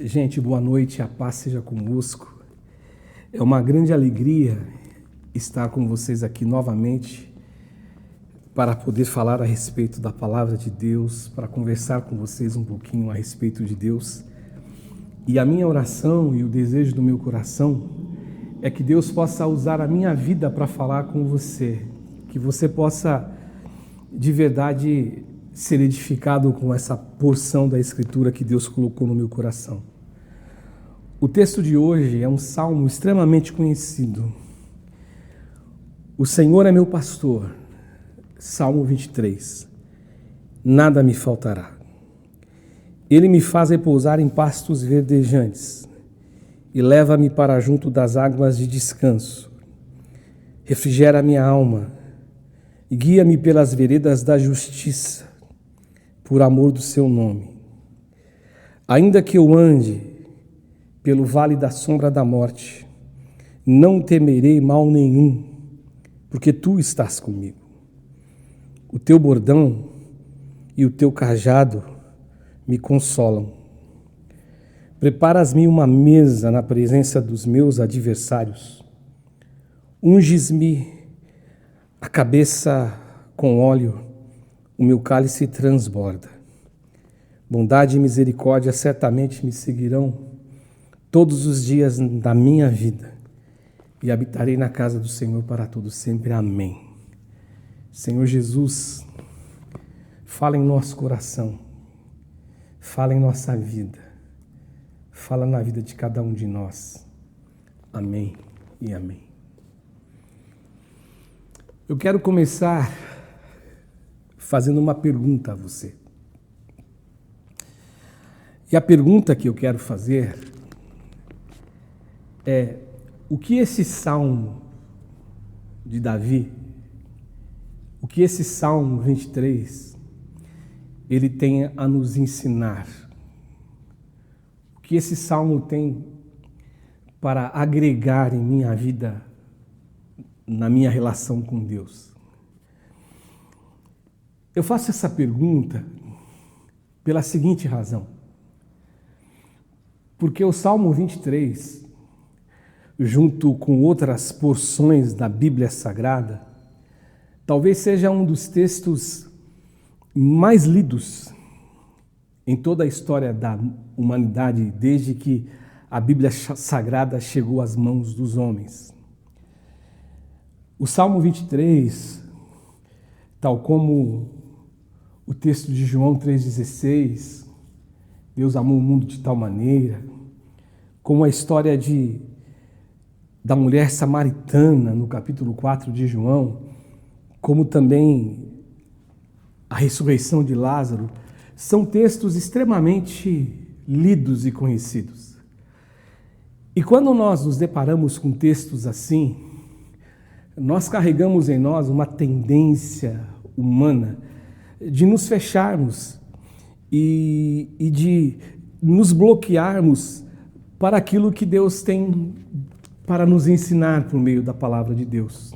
Gente, boa noite, a paz seja convosco. É uma grande alegria estar com vocês aqui novamente para poder falar a respeito da palavra de Deus, para conversar com vocês um pouquinho a respeito de Deus. E a minha oração e o desejo do meu coração é que Deus possa usar a minha vida para falar com você, que você possa de verdade ser edificado com essa porção da Escritura que Deus colocou no meu coração. O texto de hoje é um salmo extremamente conhecido. O Senhor é meu pastor, Salmo 23. Nada me faltará. Ele me faz repousar em pastos verdejantes e leva-me para junto das águas de descanso. Refrigera minha alma e guia-me pelas veredas da justiça, por amor do seu nome. Ainda que eu ande pelo vale da sombra da morte, não temerei mal nenhum, porque tu estás comigo. O teu bordão e o teu cajado me consolam. Preparas-me uma mesa na presença dos meus adversários. Unges-me a cabeça com óleo, o meu cálice transborda. Bondade e misericórdia certamente me seguirão todos os dias da minha vida, e habitarei na casa do Senhor para todo sempre. Amém. Senhor Jesus, fala em nosso coração, fala em nossa vida, fala na vida de cada um de nós. Amém e amém. Eu quero começar fazendo uma pergunta a você. E a pergunta que eu quero fazer é: o que esse salmo de Davi, o que esse salmo 23, ele tem a nos ensinar? O que esse salmo tem para agregar em minha vida, na minha relação com Deus? Eu faço essa pergunta pela seguinte razão. Porque o Salmo 23, junto com outras porções da Bíblia Sagrada, talvez seja um dos textos mais lidos em toda a história da humanidade, desde que a Bíblia Sagrada chegou às mãos dos homens. O Salmo 23, tal como o texto de João 3,16, Deus amou o mundo de tal maneira, como a história da mulher samaritana no capítulo 4 de João, como também a ressurreição de Lázaro, são textos extremamente lidos e conhecidos. E quando nós nos deparamos com textos assim, nós carregamos em nós uma tendência humana de nos fecharmos e de nos bloquearmos para aquilo que Deus tem para nos ensinar por meio da palavra de Deus.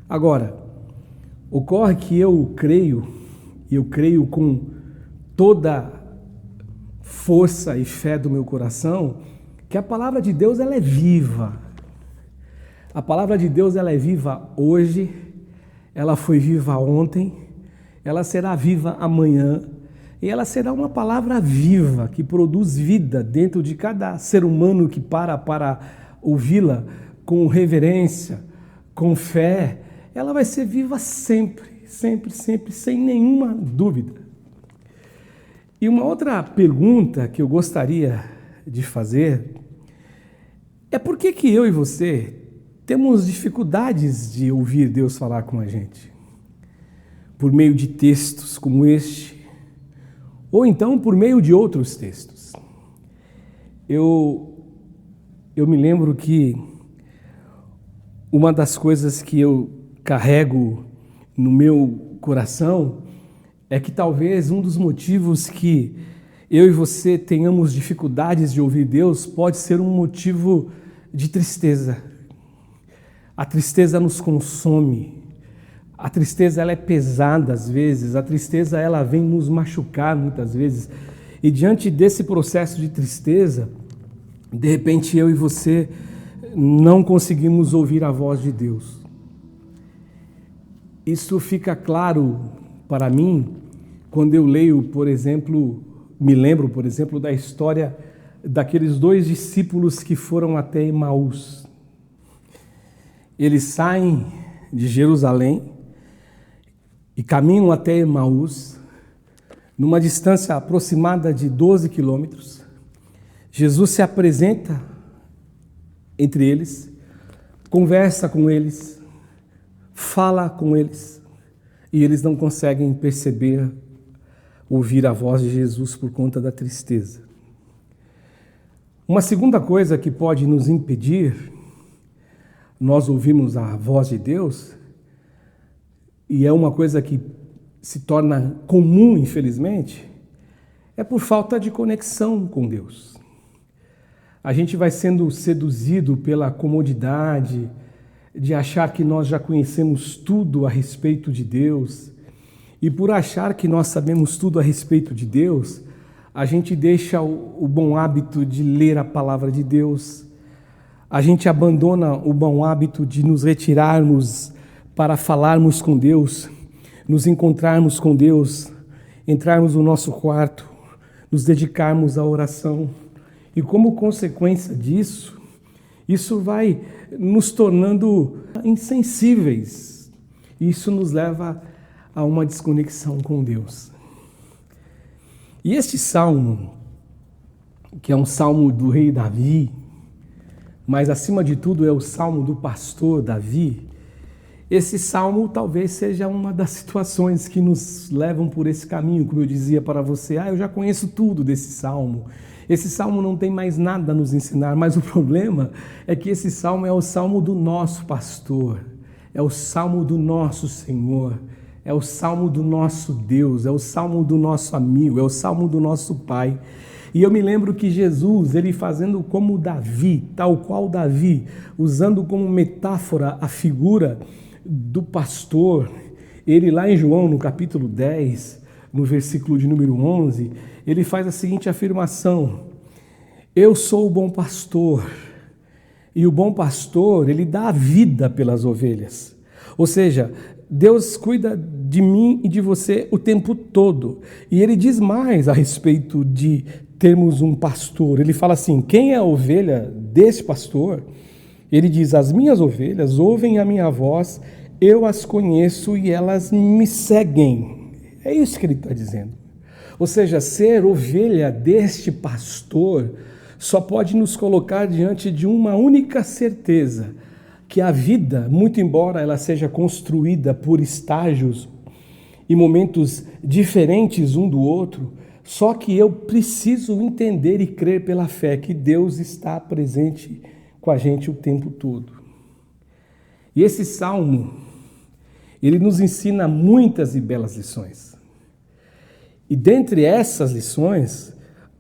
Agora, ocorre que eu creio com toda força e fé do meu coração, que a palavra de Deus ela é viva. A palavra de Deus ela é viva hoje, ela foi viva ontem, ela será viva amanhã, e ela será uma palavra viva, que produz vida dentro de cada ser humano que para ouvi-la com reverência, com fé. Ela vai ser viva sempre, sempre, sempre, sem nenhuma dúvida. E uma outra pergunta que eu gostaria de fazer é: por que eu e você temos dificuldades de ouvir Deus falar com a gente? Por meio de textos como este, ou então por meio de outros textos. Eu me lembro que uma das coisas que eu carrego no meu coração é que talvez um dos motivos que eu e você tenhamos dificuldades de ouvir Deus pode ser um motivo de tristeza. A tristeza nos consome. A tristeza ela é pesada às vezes, a tristeza ela vem nos machucar muitas vezes. E diante desse processo de tristeza, de repente eu e você não conseguimos ouvir a voz de Deus. Isso fica claro para mim quando eu leio, por exemplo, me lembro, por exemplo, da história daqueles 2 discípulos que foram até Emaús. Eles saem de Jerusalém e caminham até Emaús, numa distância aproximada de 12 quilômetros. Jesus se apresenta entre eles, conversa com eles, fala com eles, e eles não conseguem perceber, ouvir a voz de Jesus por conta da tristeza. Uma segunda coisa que pode nos impedir nós ouvirmos a voz de Deus, e é uma coisa que se torna comum, infelizmente, é por falta de conexão com Deus. A gente vai sendo seduzido pela comodidade de achar que nós já conhecemos tudo a respeito de Deus, e por achar que nós sabemos tudo a respeito de Deus, a gente deixa o bom hábito de ler a palavra de Deus, a gente abandona o bom hábito de nos retirarmos para falarmos com Deus, nos encontrarmos com Deus, entrarmos no nosso quarto, nos dedicarmos à oração. E como consequência disso, isso vai nos tornando insensíveis. Isso nos leva a uma desconexão com Deus. E este salmo, que é um salmo do rei Davi, mas acima de tudo é o salmo do pastor Davi, esse salmo talvez seja uma das situações que nos levam por esse caminho, como eu dizia para você, eu já conheço tudo desse salmo. Esse salmo não tem mais nada a nos ensinar, mas o problema é que esse salmo é o salmo do nosso pastor, é o salmo do nosso Senhor, é o salmo do nosso Deus, é o salmo do nosso amigo, é o salmo do nosso Pai. E eu me lembro que Jesus, ele fazendo como Davi, tal qual Davi, usando como metáfora a figura do pastor, ele lá em João, no capítulo 10, no versículo de número 11, ele faz a seguinte afirmação: eu sou o bom pastor, e o bom pastor, ele dá a vida pelas ovelhas. Ou seja, Deus cuida de mim e de você o tempo todo. E ele diz mais a respeito de termos um pastor. Ele fala assim: quem é a ovelha desse pastor? Ele diz: as minhas ovelhas ouvem a minha voz, eu as conheço e elas me seguem. É isso que ele está dizendo. Ou seja, ser ovelha deste pastor só pode nos colocar diante de uma única certeza, que a vida, muito embora ela seja construída por estágios e momentos diferentes um do outro, só que eu preciso entender e crer pela fé que Deus está presente com a gente o tempo todo. E esse salmo, ele nos ensina muitas e belas lições. E dentre essas lições,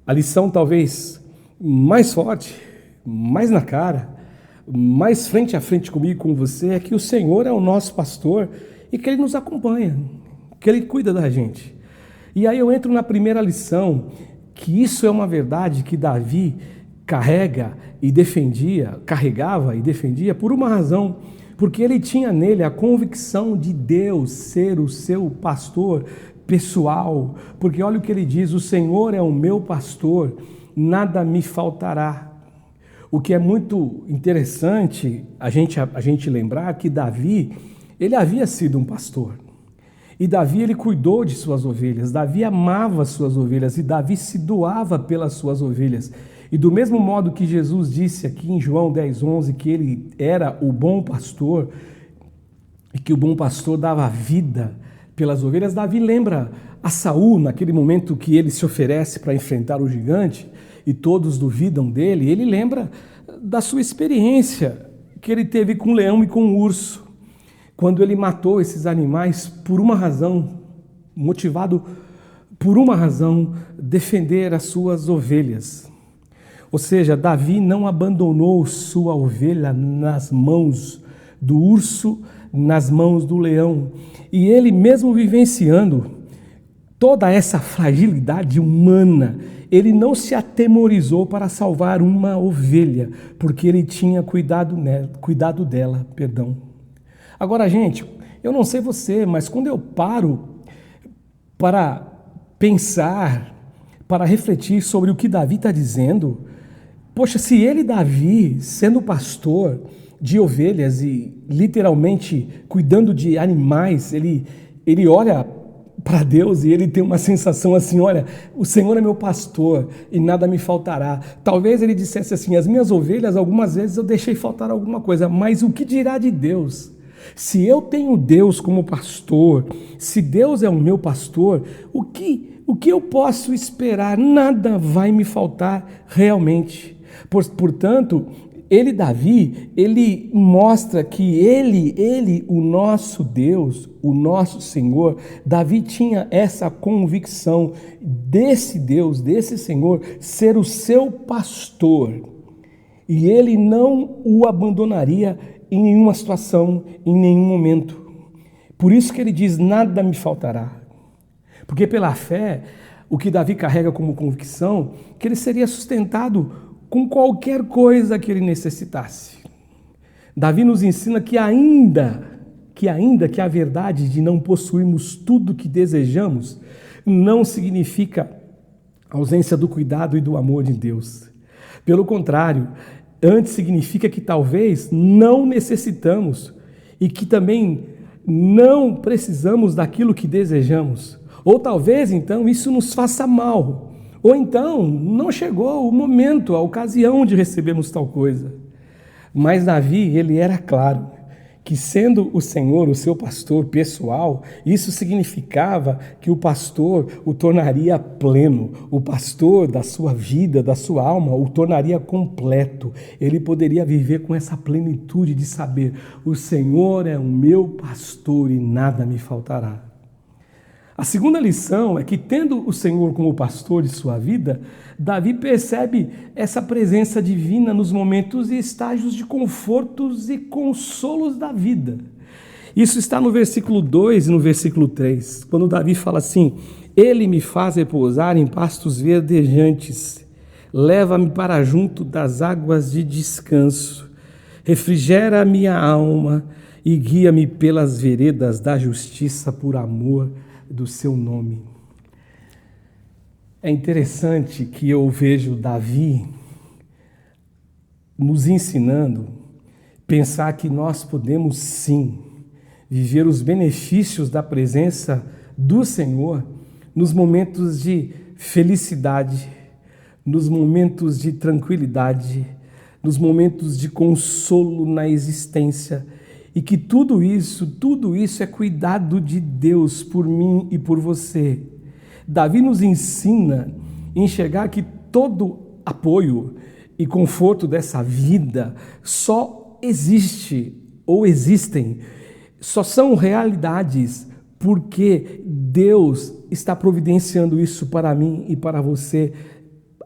a lição talvez mais forte, mais na cara, mais frente a frente comigo, com você, é que o Senhor é o nosso pastor e que Ele nos acompanha, que Ele cuida da gente. E aí eu entro na primeira lição, que isso é uma verdade que Davi carregava e defendia por uma razão, porque ele tinha nele a convicção de Deus ser o seu pastor pessoal, porque olha o que ele diz: o Senhor é o meu pastor, nada me faltará. O que é muito interessante a gente lembrar que Davi, ele havia sido um pastor. E Davi, ele cuidou de suas ovelhas, Davi amava suas ovelhas e Davi se doava pelas suas ovelhas. E do mesmo modo que Jesus disse aqui em João 10:11 que ele era o bom pastor e que o bom pastor dava vida pelas ovelhas, Davi lembra a Saul, naquele momento que ele se oferece para enfrentar o gigante e todos duvidam dele, ele lembra da sua experiência que ele teve com o leão e com o urso, quando ele matou esses animais por uma razão, motivado por uma razão, defender as suas ovelhas. Ou seja, Davi não abandonou sua ovelha nas mãos do urso, nas mãos do leão. E ele, mesmo vivenciando toda essa fragilidade humana, ele não se atemorizou para salvar uma ovelha, porque ele tinha cuidado dela. Agora, gente, eu não sei você, mas quando eu paro para pensar, para refletir sobre o que Davi está dizendo, poxa, se ele, Davi, sendo pastor de ovelhas e literalmente cuidando de animais, ele olha para Deus e ele tem uma sensação assim, olha, o Senhor é meu pastor e nada me faltará. Talvez ele dissesse assim, as minhas ovelhas, algumas vezes eu deixei faltar alguma coisa, mas o que dirá de Deus? Se eu tenho Deus como pastor, se Deus é o meu pastor, o que eu posso esperar? Nada vai me faltar realmente. Portanto, Davi, ele mostra que ele, o nosso Deus, o nosso Senhor, Davi tinha essa convicção desse Deus, desse Senhor, ser o seu pastor. E ele não o abandonaria em nenhuma situação, em nenhum momento. Por isso que ele diz, nada me faltará. Porque pela fé, o que Davi carrega como convicção, que ele seria sustentado com qualquer coisa que ele necessitasse. Davi nos ensina que ainda que a verdade de não possuirmos tudo que desejamos, não significa ausência do cuidado e do amor de Deus. Pelo contrário, antes significa que talvez não necessitamos e que também não precisamos daquilo que desejamos. Ou talvez, então, isso nos faça mal. Ou então, não chegou o momento, a ocasião de recebermos tal coisa. Mas Davi, ele era claro que sendo o Senhor o seu pastor pessoal, isso significava que o pastor o tornaria pleno, o pastor da sua vida, da sua alma, o tornaria completo. Ele poderia viver com essa plenitude de saber, o Senhor é o meu pastor e nada me faltará. A segunda lição é que, tendo o Senhor como pastor de sua vida, Davi percebe essa presença divina nos momentos e estágios de confortos e consolos da vida. Isso está no versículo 2 e no versículo 3, quando Davi fala assim, ele me faz repousar em pastos verdejantes, leva-me para junto das águas de descanso, refrigera a minha alma e guia-me pelas veredas da justiça por amor do seu nome. É interessante que eu vejo Davi nos ensinando pensar que nós podemos sim viver os benefícios da presença do Senhor nos momentos de felicidade, nos momentos de tranquilidade, nos momentos de consolo na existência. E que tudo isso é cuidado de Deus por mim e por você. Davi nos ensina a enxergar que todo apoio e conforto dessa vida só existe ou existem, só são realidades porque Deus está providenciando isso para mim e para você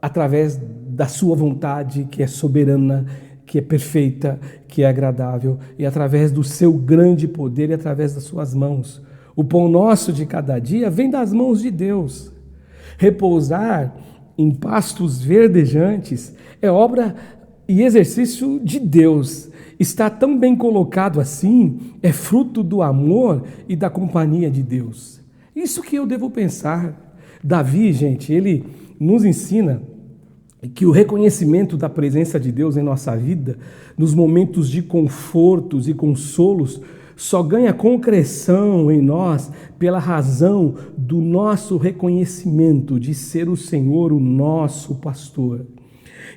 através da sua vontade que é soberana, que é perfeita, que é agradável, e através do seu grande poder e através das suas mãos. O pão nosso de cada dia vem das mãos de Deus. Repousar em pastos verdejantes é obra e exercício de Deus. Está tão bem colocado assim, é fruto do amor e da companhia de Deus. Isso que eu devo pensar. Davi, gente, ele nos ensina que o reconhecimento da presença de Deus em nossa vida, nos momentos de confortos e consolos, só ganha concreção em nós pela razão do nosso reconhecimento de ser o Senhor o nosso pastor.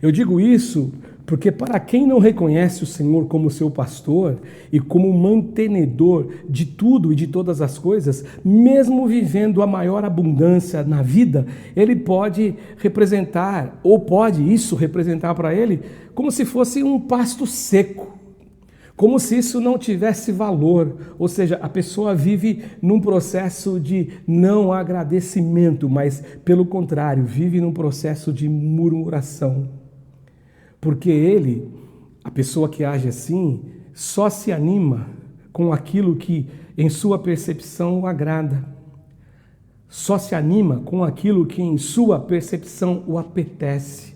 Eu digo isso porque para quem não reconhece o Senhor como seu pastor e como mantenedor de tudo e de todas as coisas, mesmo vivendo a maior abundância na vida, ele pode representar, ou pode isso representar para ele, como se fosse um pasto seco, como se isso não tivesse valor, ou seja, a pessoa vive num processo de não agradecimento, mas pelo contrário, vive num processo de murmuração. Porque ele, a pessoa que age assim, só se anima com aquilo que em sua percepção o agrada. só se anima com aquilo que em sua percepção o apetece.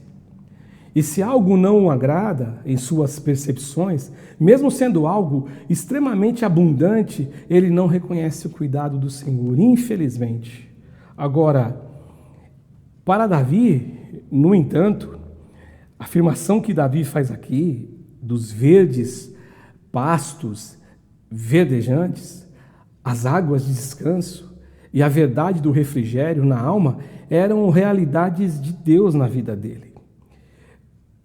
E se algo não o agrada em suas percepções, mesmo sendo algo extremamente abundante, ele não reconhece o cuidado do Senhor, infelizmente. Agora, para Davi, no entanto, a afirmação que Davi faz aqui, dos verdes pastos verdejantes, as águas de descanso e a verdade do refrigério na alma, eram realidades de Deus na vida dele.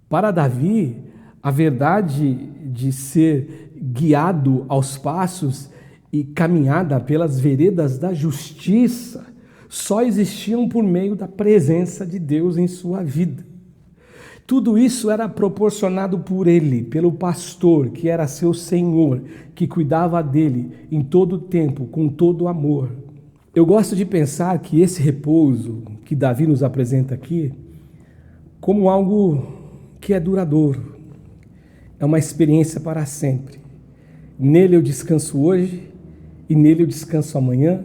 Para Davi, a verdade de ser guiado aos passos e caminhada pelas veredas da justiça só existiam por meio da presença de Deus em sua vida. Tudo isso era proporcionado por ele, pelo pastor, que era seu Senhor, que cuidava dele em todo o tempo, com todo o amor. Eu gosto de pensar que esse repouso que Davi nos apresenta aqui, como algo que é duradouro, é uma experiência para sempre. Nele eu descanso hoje, e nele eu descanso amanhã,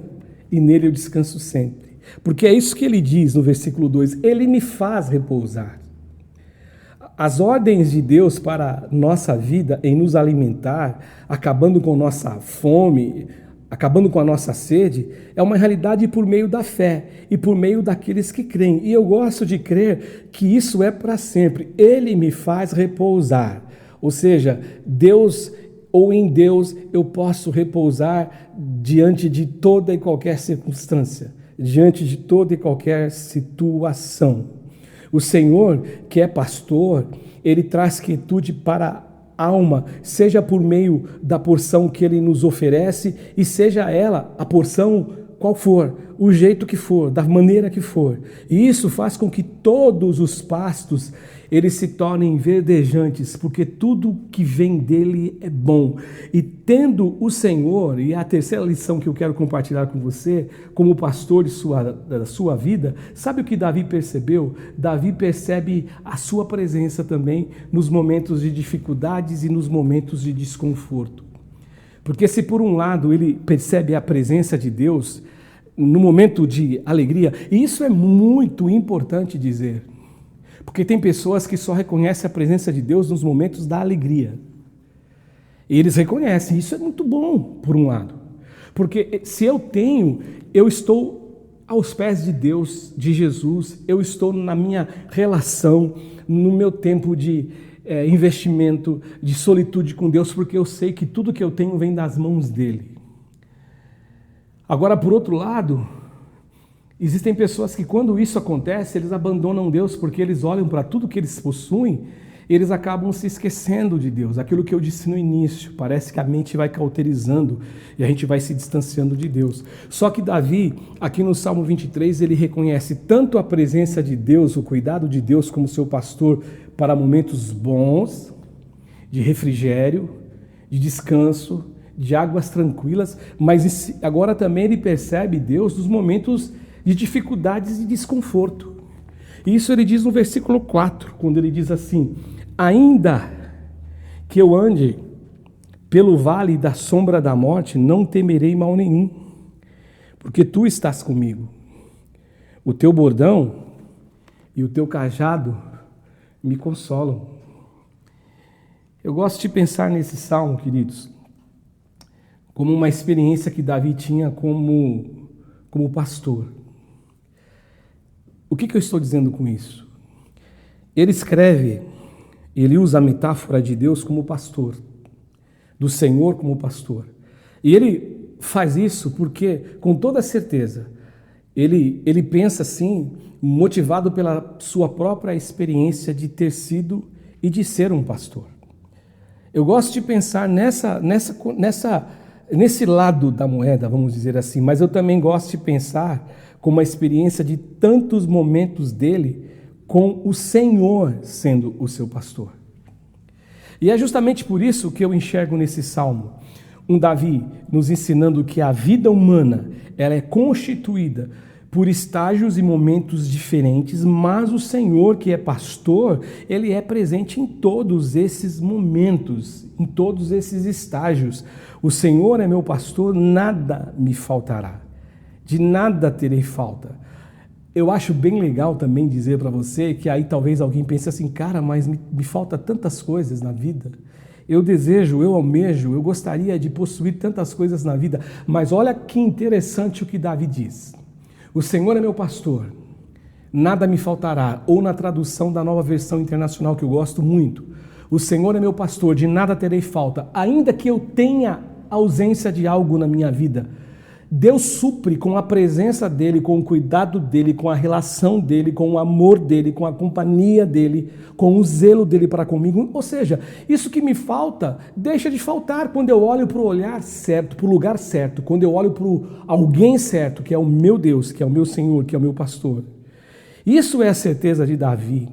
e nele eu descanso sempre. Porque é isso que ele diz no versículo 2, ele me faz repousar. As ordens de Deus para nossa vida em nos alimentar, acabando com nossa fome, acabando com a nossa sede, é uma realidade por meio da fé e por meio daqueles que creem. E eu gosto de crer que isso é para sempre. Ele me faz repousar. Ou seja, Deus ou em Deus eu posso repousar diante de toda e qualquer circunstância, diante de toda e qualquer situação. O Senhor, que é pastor, ele traz quietude para a alma, seja por meio da porção que ele nos oferece e seja ela a porção qual for, o jeito que for, da maneira que for. E isso faz com que todos os pastos eles se tornem verdejantes, porque tudo que vem dele é bom. E tendo o Senhor, e a terceira lição que eu quero compartilhar com você, como pastor da sua vida, sabe o que Davi percebeu? Davi percebe a sua presença também nos momentos de dificuldades e nos momentos de desconforto. Porque se por um lado ele percebe a presença de Deus no momento de alegria, e isso é muito importante dizer, porque tem pessoas que só reconhecem a presença de Deus nos momentos da alegria. E eles reconhecem, isso é muito bom, por um lado. Porque se eu estou aos pés de Deus, de Jesus, eu estou na minha relação, no meu tempo de investimento, de solitude com Deus, porque eu sei que tudo que eu tenho vem das mãos dele. Agora, por outro lado, existem pessoas que quando isso acontece, eles abandonam Deus porque eles olham para tudo que eles possuem, eles acabam se esquecendo de Deus. Aquilo que eu disse no início, parece que a mente vai cauterizando e a gente vai se distanciando de Deus. Só que Davi, aqui no Salmo 23, ele reconhece tanto a presença de Deus, o cuidado de Deus como seu pastor para momentos bons, de refrigério, de descanso, de águas tranquilas, mas agora também ele percebe Deus nos momentos de dificuldades e desconforto. E isso ele diz no versículo 4, quando ele diz assim: ainda que eu ande pelo vale da sombra da morte, não temerei mal nenhum, porque tu estás comigo. O teu bordão e o teu cajado me consolam. Eu gosto de pensar nesse salmo, queridos, como uma experiência que Davi tinha como pastor. O que eu estou dizendo com isso? Ele usa a metáfora de Deus como pastor, do Senhor como pastor. E ele faz isso porque, com toda certeza, ele pensa assim, motivado pela sua própria experiência de ter sido e de ser um pastor. Eu gosto de pensar nesse lado da moeda, vamos dizer assim, mas eu também gosto de pensar como a experiência de tantos momentos dele com o Senhor sendo o seu pastor. E é justamente por isso que eu enxergo nesse salmo um Davi nos ensinando que a vida humana ela é constituída por estágios e momentos diferentes, mas o Senhor, que é pastor, ele é presente em todos esses momentos, em todos esses estágios. O Senhor é meu pastor, nada me faltará. de nada terei falta. Eu acho bem legal também dizer para você que aí talvez alguém pense assim, cara, mas me falta tantas coisas na vida. Eu desejo, eu almejo, eu gostaria de possuir tantas coisas na vida. Mas olha que interessante o que Davi diz. O Senhor é meu pastor, nada me faltará. Ou na tradução da Nova Versão Internacional, que eu gosto muito. O Senhor é meu pastor, de nada terei falta. Ainda que eu tenha ausência de algo na minha vida, Deus supre com a presença dEle, com o cuidado dEle, com a relação dEle, com o amor dEle, com a companhia dEle, com o zelo dEle para comigo. Ou seja, isso que me falta, deixa de faltar quando eu olho para o olhar certo, para o lugar certo, quando eu olho para alguém certo, que é o meu Deus, que é o meu Senhor, que é o meu pastor. Isso é a certeza de Davi.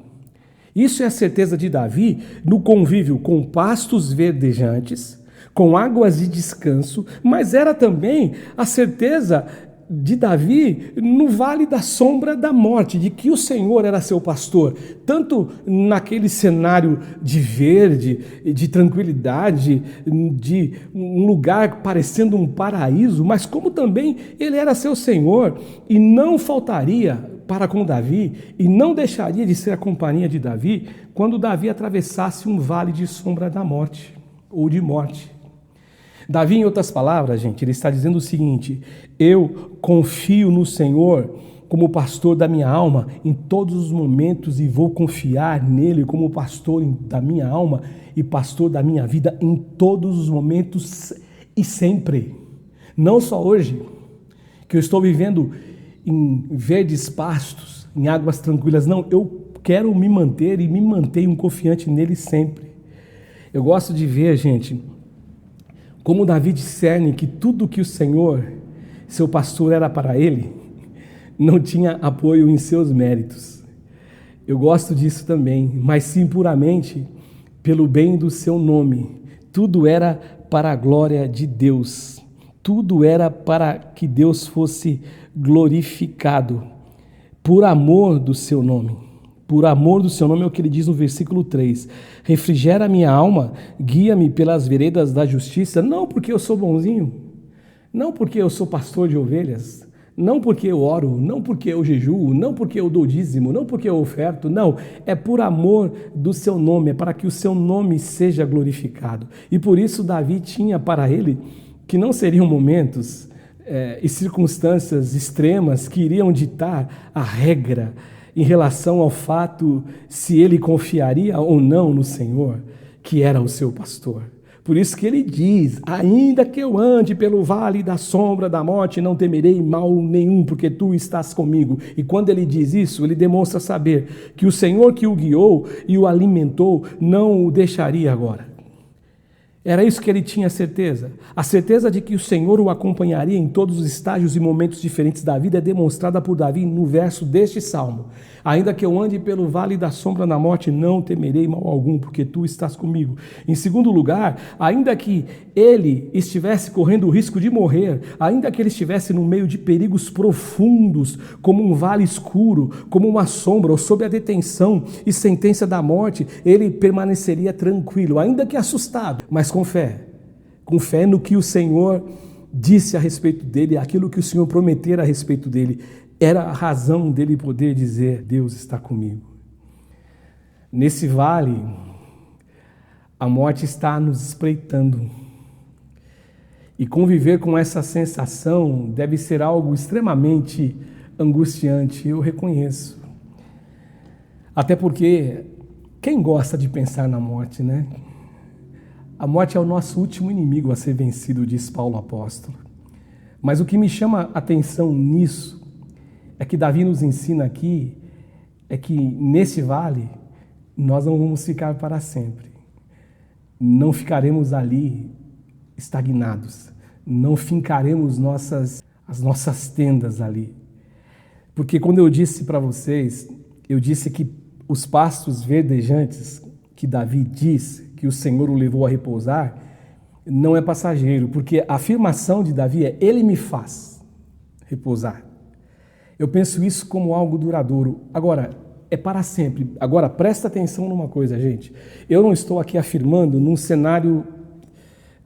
Isso é a certeza de Davi no convívio com pastos verdejantes, com águas de descanso, mas era também a certeza de Davi no vale da sombra da morte, de que o Senhor era seu pastor, tanto naquele cenário de verde, de tranquilidade, de um lugar parecendo um paraíso, mas como também ele era seu Senhor e não faltaria para com Davi e não deixaria de ser a companhia de Davi quando Davi atravessasse um vale de sombra da morte ou de morte. Davi, em outras palavras, gente, ele está dizendo o seguinte: eu confio no Senhor como pastor da minha alma em todos os momentos e vou confiar nele como pastor da minha alma e pastor da minha vida em todos os momentos e sempre. Não só hoje, que eu estou vivendo em verdes pastos, em águas tranquilas, não, eu quero me manter e me mantenho confiante nele sempre. Eu gosto de ver, gente, como Davi discerne que tudo que o Senhor, seu pastor, era para ele, não tinha apoio em seus méritos. Eu gosto disso também, mas sim puramente pelo bem do seu nome. Tudo era para a glória de Deus. Tudo era para que Deus fosse glorificado por amor do seu nome. Por amor do seu nome é o que ele diz no versículo 3. Refrigera a minha alma, guia-me pelas veredas da justiça, não porque eu sou bonzinho, não porque eu sou pastor de ovelhas, não porque eu oro, não porque eu jejuo, não porque eu dou dízimo, não porque eu oferto, não, é por amor do seu nome, é para que o seu nome seja glorificado. E por isso Davi tinha para ele que não seriam momentos e circunstâncias extremas que iriam ditar a regra em relação ao fato se ele confiaria ou não no Senhor, que era o seu pastor. Por isso que ele diz, ainda que eu ande pelo vale da sombra da morte, não temerei mal nenhum, porque tu estás comigo. E quando ele diz isso, ele demonstra saber que o Senhor que o guiou e o alimentou não o deixaria agora. Era isso que ele tinha certeza. A certeza de que o Senhor o acompanharia em todos os estágios e momentos diferentes da vida é demonstrada por Davi no verso deste salmo. Ainda que eu ande pelo vale da sombra da morte, não temerei mal algum, porque tu estás comigo. Em segundo lugar, ainda que ele estivesse correndo o risco de morrer, ainda que ele estivesse no meio de perigos profundos, como um vale escuro, como uma sombra, ou sob a detenção e sentença da morte, ele permaneceria tranquilo, ainda que assustado, mas com fé no que o Senhor disse a respeito dele, aquilo que o Senhor prometera a respeito dele, era a razão dele poder dizer, Deus está comigo. Nesse vale, a morte está nos espreitando, e conviver com essa sensação deve ser algo extremamente angustiante, eu reconheço. Até porque, quem gosta de pensar na morte, né? A morte é o nosso último inimigo a ser vencido, diz Paulo apóstolo. Mas o que me chama a atenção nisso é que Davi nos ensina aqui, é que nesse vale nós não vamos ficar para sempre. Não ficaremos ali estagnados. Não fincaremos as nossas tendas ali. Porque quando eu disse para vocês, eu disse que os pastos verdejantes que Davi diz que o Senhor o levou a repousar, não é passageiro, porque a afirmação de Davi é, ele me faz repousar. Eu penso isso como algo duradouro. Agora, é para sempre. Agora, presta atenção numa coisa, gente. Eu não estou aqui afirmando num cenário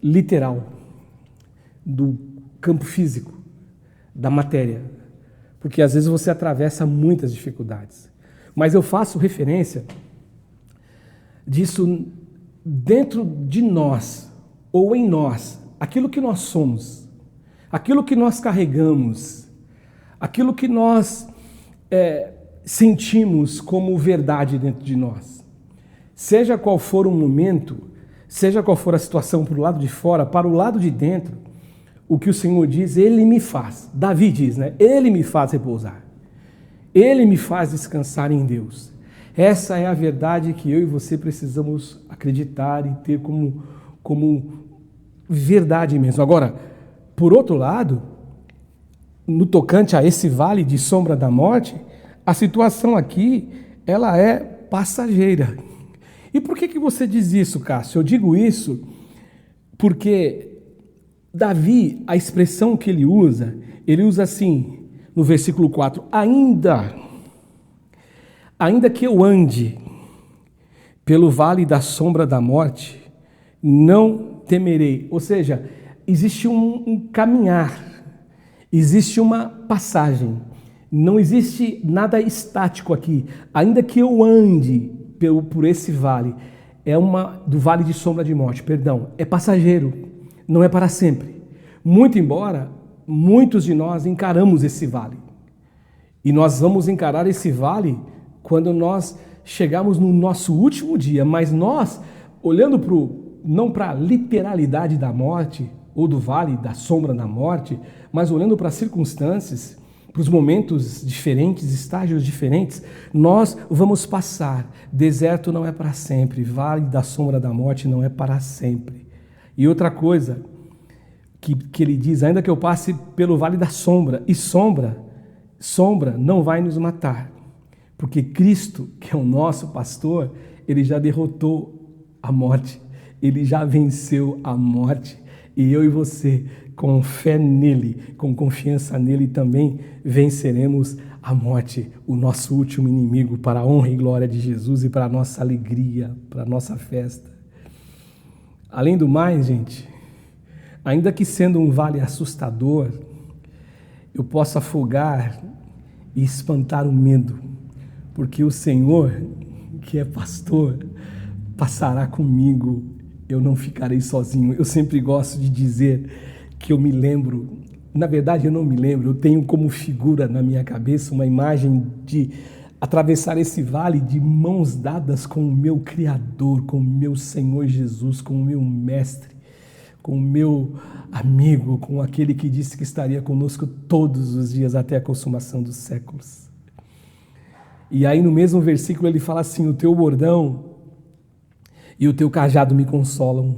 literal do campo físico. da matéria, porque às vezes você atravessa muitas dificuldades. Mas eu faço referência disso dentro de nós, ou em nós, aquilo que nós somos, aquilo que nós carregamos, aquilo que nós sentimos como verdade dentro de nós. Seja qual for o momento, seja qual for a situação para o lado de fora, para o lado de dentro, o que o Senhor diz, Ele me faz. Davi diz, né? Ele me faz repousar. Ele me faz descansar em Deus. Essa é a verdade que eu e você precisamos acreditar e ter como verdade mesmo. Agora, por outro lado, no tocante a esse vale de sombra da morte, a situação aqui, ela é passageira. E por que você diz isso, Cássio? Eu digo isso porque Davi, a expressão que ele usa assim, no versículo 4, ainda que eu ande pelo vale da sombra da morte, não temerei. Ou seja, existe um caminhar, existe uma passagem, não existe nada estático aqui. Ainda que eu ande por esse vale, do vale de sombra de morte, perdão, é passageiro, não é para sempre. Muito embora muitos de nós encaramos esse vale. E nós vamos encarar esse vale quando nós chegarmos no nosso último dia, mas nós, olhando não para a literalidade da morte, ou do vale da sombra da morte, mas olhando para as circunstâncias, para os momentos diferentes, estágios diferentes, nós vamos passar. Deserto não é para sempre, vale da sombra da morte não é para sempre. E outra coisa que ele diz, ainda que eu passe pelo vale da sombra, e sombra não vai nos matar, porque Cristo, que é o nosso pastor, ele já derrotou a morte, ele já venceu a morte, e eu e você, com fé nele, com confiança nele também, venceremos a morte, o nosso último inimigo, para a honra e glória de Jesus e para a nossa alegria, para a nossa festa. Além do mais, gente, ainda que sendo um vale assustador, eu posso afogar e espantar o medo, porque o Senhor, que é pastor, passará comigo, eu não ficarei sozinho. Eu sempre gosto de dizer que eu me lembro, na verdade eu não me lembro, eu tenho como figura na minha cabeça uma imagem de atravessar esse vale de mãos dadas com o meu Criador, com o meu Senhor Jesus, com o meu Mestre, com o meu amigo, com aquele que disse que estaria conosco todos os dias até a consumação dos séculos. E aí no mesmo versículo ele fala assim, o teu bordão e o teu cajado me consolam,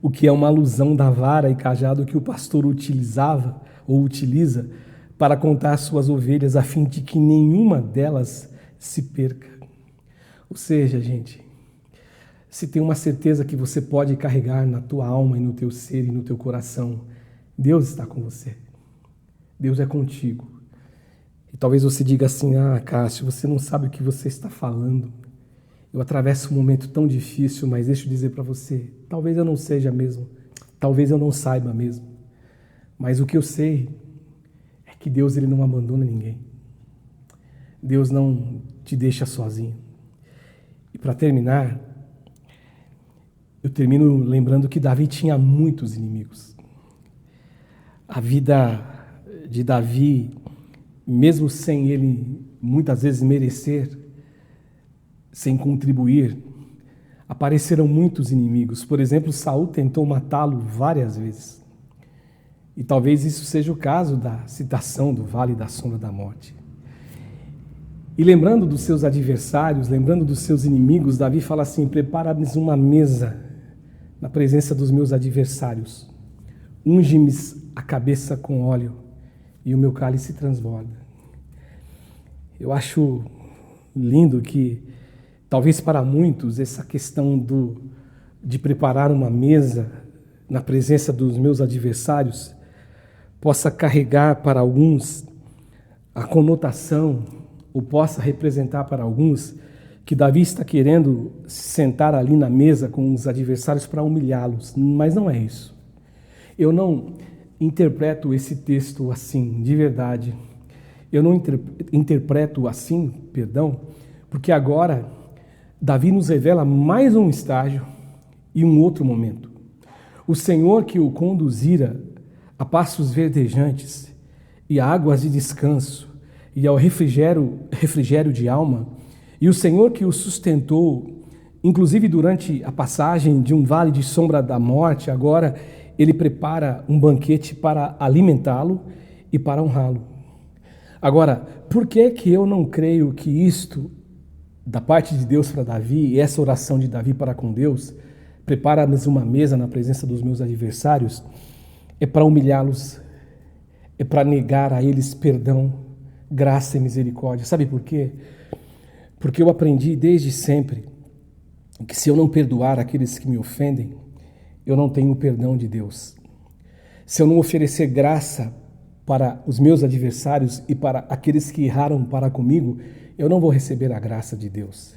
o que é uma alusão da vara e cajado que o pastor utilizava ou utiliza para contar as suas ovelhas a fim de que nenhuma delas se perca. Ou seja, gente, se tem uma certeza que você pode carregar na tua alma e no teu ser e no teu coração, Deus está com você. Deus é contigo. E talvez você diga assim, Cássio, você não sabe o que você está falando. Eu atravesso um momento tão difícil, mas deixa eu dizer para você, talvez eu não seja mesmo, talvez eu não saiba mesmo, mas o que eu sei é que Deus ele não abandona ninguém. Deus não te deixa sozinho. E para terminar, eu termino lembrando que Davi tinha muitos inimigos. A vida de Davi, mesmo sem ele muitas vezes merecer, sem contribuir, apareceram muitos inimigos. Por exemplo, Saul tentou matá-lo várias vezes. E talvez isso seja o caso da citação do Vale da Sombra da Morte. E lembrando dos seus adversários, lembrando dos seus inimigos, Davi fala assim, prepara-me uma mesa na presença dos meus adversários. Unge-me a cabeça com óleo e o meu cálice transborda. Eu acho lindo que talvez para muitos essa questão de preparar uma mesa na presença dos meus adversários possa carregar para alguns a conotação, ou possa representar para alguns que Davi está querendo se sentar ali na mesa com os adversários para humilhá-los, mas não é isso. Eu interpreto esse texto assim, de verdade. Eu não interpreto assim, perdão, porque agora Davi nos revela mais um estágio e um outro momento. O Senhor que o conduzira a pastos verdejantes e a águas de descanso e ao refrigério de alma, e o Senhor que o sustentou, inclusive durante a passagem de um vale de sombra da morte, agora ele prepara um banquete para alimentá-lo e para honrá-lo. Agora, por que eu não creio que isto, da parte de Deus para Davi, e essa oração de Davi para com Deus, prepara-nos uma mesa na presença dos meus adversários, é para humilhá-los, é para negar a eles perdão, graça e misericórdia. Sabe por quê? Porque eu aprendi desde sempre que se eu não perdoar aqueles que me ofendem, eu não tenho o perdão de Deus. Se eu não oferecer graça para os meus adversários e para aqueles que erraram para comigo, eu não vou receber a graça de Deus.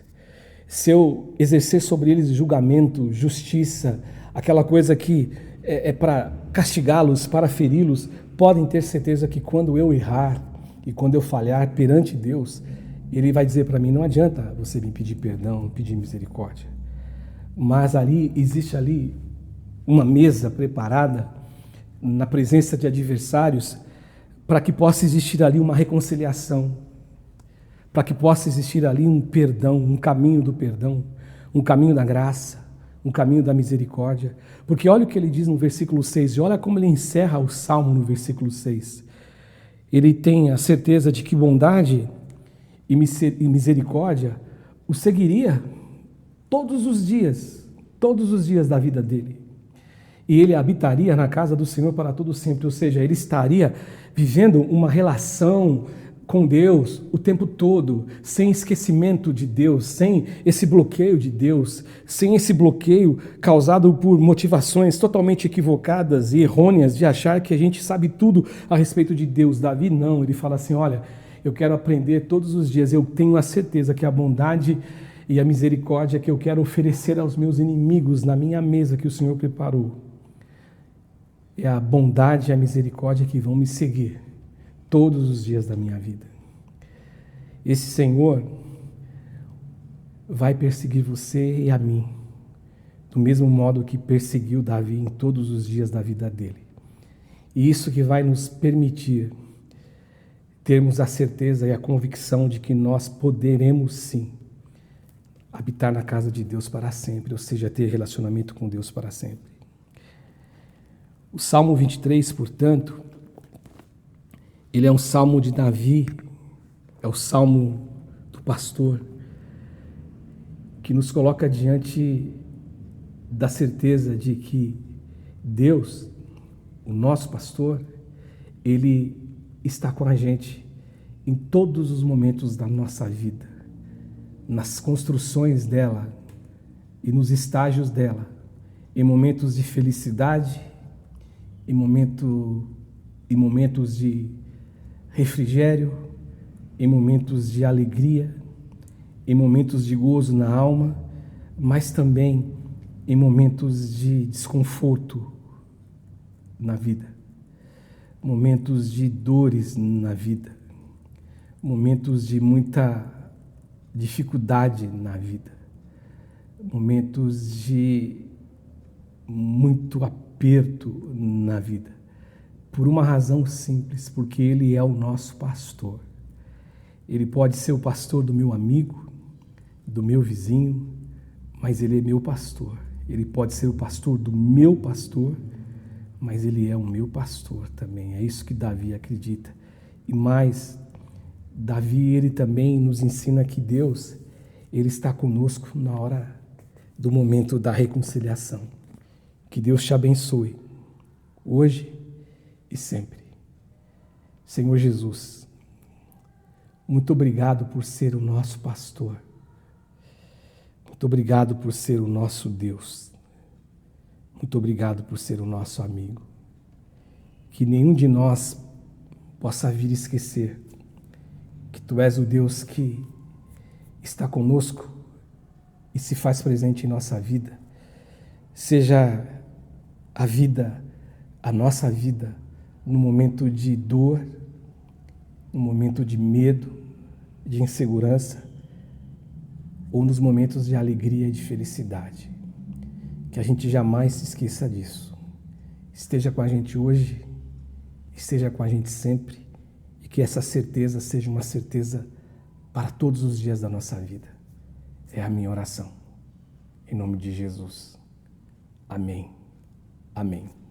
Se eu exercer sobre eles julgamento, justiça, aquela coisa que é para castigá-los, para feri-los, podem ter certeza que quando eu errar e quando eu falhar perante Deus, Ele vai dizer para mim, não adianta você me pedir perdão, pedir misericórdia. Mas existe ali uma mesa preparada na presença de adversários para que possa existir ali uma reconciliação, para que possa existir ali um perdão, um caminho do perdão, um caminho da graça, um caminho da misericórdia. Porque olha o que ele diz no versículo 6, e olha como ele encerra o Salmo no versículo 6. Ele tem a certeza de que bondade e misericórdia o seguiria todos os dias da vida dele. E ele habitaria na casa do Senhor para todo sempre, ou seja, ele estaria vivendo uma relação com Deus o tempo todo, sem esquecimento de Deus, sem esse bloqueio de Deus, sem esse bloqueio causado por motivações totalmente equivocadas e errôneas de achar que a gente sabe tudo a respeito de Deus. Davi não, ele fala assim, olha, eu quero aprender todos os dias, eu tenho a certeza que a bondade e a misericórdia que eu quero oferecer aos meus inimigos na minha mesa que o Senhor preparou, é a bondade e a misericórdia que vão me seguir todos os dias da minha vida. Esse Senhor vai perseguir você e a mim, do mesmo modo que perseguiu Davi em todos os dias da vida dele. E isso que vai nos permitir termos a certeza e a convicção de que nós poderemos sim habitar na casa de Deus para sempre, ou seja, ter relacionamento com Deus para sempre. O Salmo 23, portanto, ele é um salmo de Davi, é o salmo do pastor, que nos coloca diante da certeza de que Deus, o nosso pastor, ele está com a gente em todos os momentos da nossa vida, nas construções dela e nos estágios dela, em momentos de felicidade, em momentos de refrigério, em momentos de alegria, em momentos de gozo na alma, mas também em momentos de desconforto na vida, momentos de dores na vida, momentos de muita dificuldade na vida, momentos de muito aperto na vida, por uma razão simples, porque Ele é o nosso pastor. Ele pode ser o pastor do meu amigo, do meu vizinho, mas Ele é meu pastor. Ele pode ser o pastor do meu pastor, mas Ele é o meu pastor também. É isso que Davi acredita. E mais, Davi, ele também nos ensina que Deus, Ele está conosco na hora do momento da reconciliação. Que Deus te abençoe, hoje e sempre. Senhor Jesus, muito obrigado por ser o nosso pastor. Muito obrigado por ser o nosso Deus. Muito obrigado por ser o nosso amigo. Que nenhum de nós possa vir esquecer que Tu és o Deus que está conosco e se faz presente em nossa vida. Seja a nossa vida, no momento de dor, no momento de medo, de insegurança, ou nos momentos de alegria e de felicidade. Que a gente jamais se esqueça disso. Esteja com a gente hoje, esteja com a gente sempre, e que essa certeza seja uma certeza para todos os dias da nossa vida. É a minha oração. Em nome de Jesus. Amém. Amém.